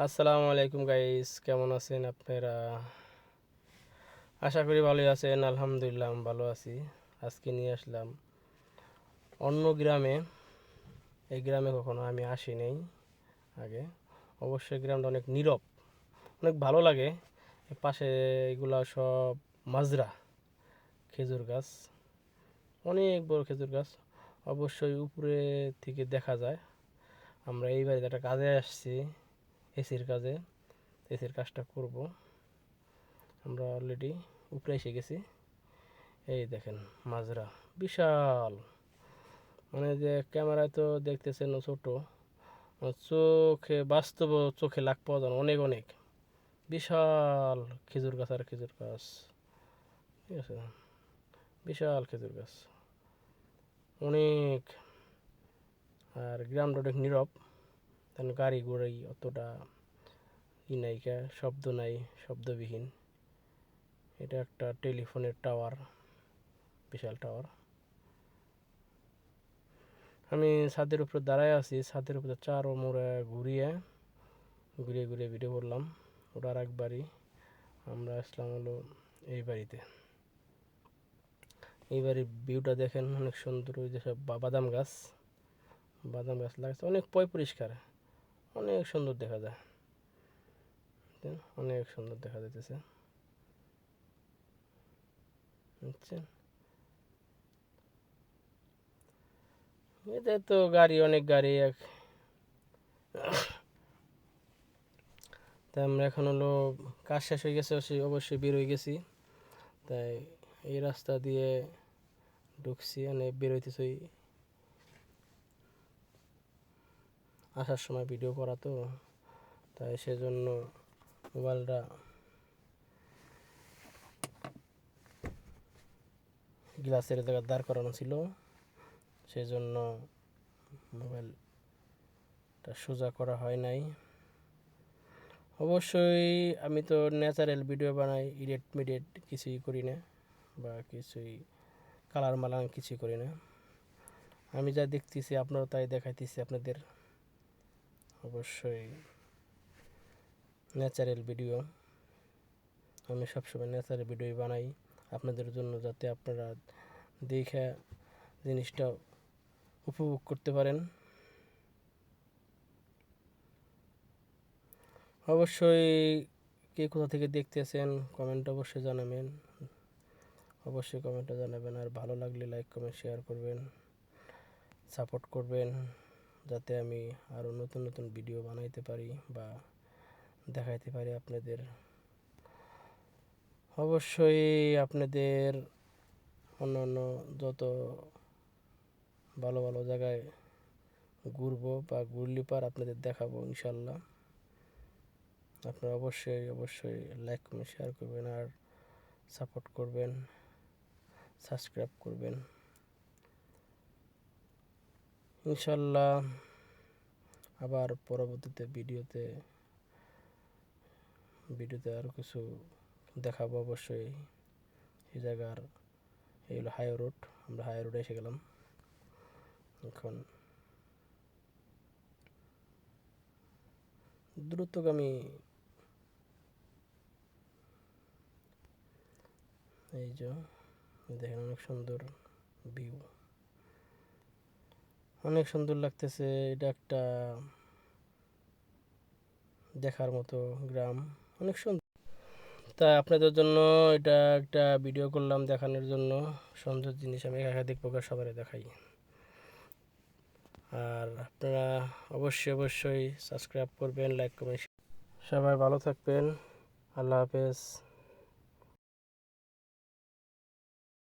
আসসালামু আলাইকুম গাইস, কেমন আছেন আপনারা? আশা করি ভালোই আছেন। আলহামদুলিল্লাহ আমি ভালো আছি। আজকে নিয়ে আসলাম অন্য গ্রামে। এই গ্রামে কখনো আমি আসি নাই আগে। অবশ্যই গ্রামটা অনেক নীরব, অনেক ভালো লাগে। এর পাশে এগুলা সব মাজরা, খেজুর গাছ, অনেক বড় খেজুর গাছ। অবশ্যই উপরে থেকে দেখা যায়। আমরা এই বাড়িতে একটা কাজে আসছি, এসির কাজে। এসির কাজটা করব। আমরা অলরেডি উপরে এসে গেছি। এই দেখেন মাজরা, বিশাল। মানে যে ক্যামেরায় তো দেখতেছেন ছোট, চোখে বাস্তব চোখে লাগ পাওয়া যায় না, অনেক অনেক বিশাল খেজুর গাছ। আর খেজুর গাছ, ঠিক আছে, বিশাল খেজুর গাছ অনেক। আর গ্রামটা অনেক নীরব, তেন গাড়ি ঘোড়াই অতটা নাই, শব্দ নাই, শব্দবিহীন। এটা একটা টেলিফোনের টাওয়ার, বিশাল টাওয়ার। আমি ছাদের উপরে দাঁড়ায় আছি, ছাদের উপরে চারো মোড়ে ঘুরিয়ে ঘুরিয়ে ঘুরিয়ে ভিডিও করলাম। ওটা আর এক বাড়ি। আমরা আসলাম হলো এই বাড়িতে। এই বাড়ির ভিউটা দেখেন, অনেক সুন্দর। ওই যে সব বাদাম গাছ, বাদাম গাছ লাগছে, অনেক পরিষ্কার, অনেক সুন্দর দেখা যায়, অনেক সুন্দর দেখা যাইতেছে, বুঝছেন? এতে তো গাড়ি, অনেক গাড়ি তাই আমরা এখন হলো কাজ শেষ হয়ে গেছে, অবশ্যই বের হয়ে গেছি। তাই এই রাস্তা দিয়ে ঢুকছি, মানে বের হইতেছি। আসার সময় ভিডিও করা তো, তাই সেজন্য মোবাইলটা গ্লাসের জায়গায় দাঁড় করানো ছিল, সেজন্য মোবাইলটা সোজা করা হয় নাই। অবশ্যই আমি তো ন্যাচারাল ভিডিও বানাই, এডিট মিডিট কিছুই করি না, বা কিছুই কালার মালান কিছুই করি না। আমি যা দেখতেছি আপনারা তাই দেখাইতেছি আপনাদের। অবশ্যই ন্যাচারাল ভিডিও, আমি সবসময় ন্যাচারাল ভিডিও বানাই আপনাদের জন্য, যাতে আপনারা দেখে জিনিসটা উপভোগ করতে পারেন। অবশ্যই কে কোথা থেকে দেখতেছেন কমেন্ট অবশ্যই জানাবেন, অবশ্যই কমেন্টে জানাবেন। আর ভালো লাগলে লাইক কমেন্ট শেয়ার করবেন, সাপোর্ট করবেন, যাতে আমি আরও নতুন নতুন ভিডিও বানাইতে পারি বা দেখাইতে পারি আপনাদের। অবশ্যই আপনাদের অন্যান্য যত ভালো ভালো জায়গায় ঘুরবো বা ঘুরলি পার আপনাদের দেখাবো ইনশাল্লাহ। আপনারা অবশ্যই অবশ্যই লাইক কমেন্ট শেয়ার করবেন, আর সাপোর্ট করবেন, সাবস্ক্রাইব করবেন ইনশাল্লাহ। আবার পরবর্তীতে ভিডিওতে আরও কিছু দেখাবো অবশ্যই। এই জায়গার, এই হলো হাই রোড, আমরা হাই রোডে এসে গেলাম এখন। দ্রুতগামী, এই যে দেখেন অনেক সুন্দর ভিউ, অনেক সুন্দর লাগতেছে। এটা একটা দেখার মতো গ্রাম, অনেক সুন্দর। তা আপনাদের জন্য এটা একটা ভিডিও করলাম দেখানোর জন্য। সুন্দর জিনিস আমি একাধিক প্রকার সবাই দেখাই। আর আপনারা অবশ্যই অবশ্যই সাবস্ক্রাইব করবেন, লাইক করবেন। সবাই ভালো থাকবেন। আল্লাহ হাফেজ।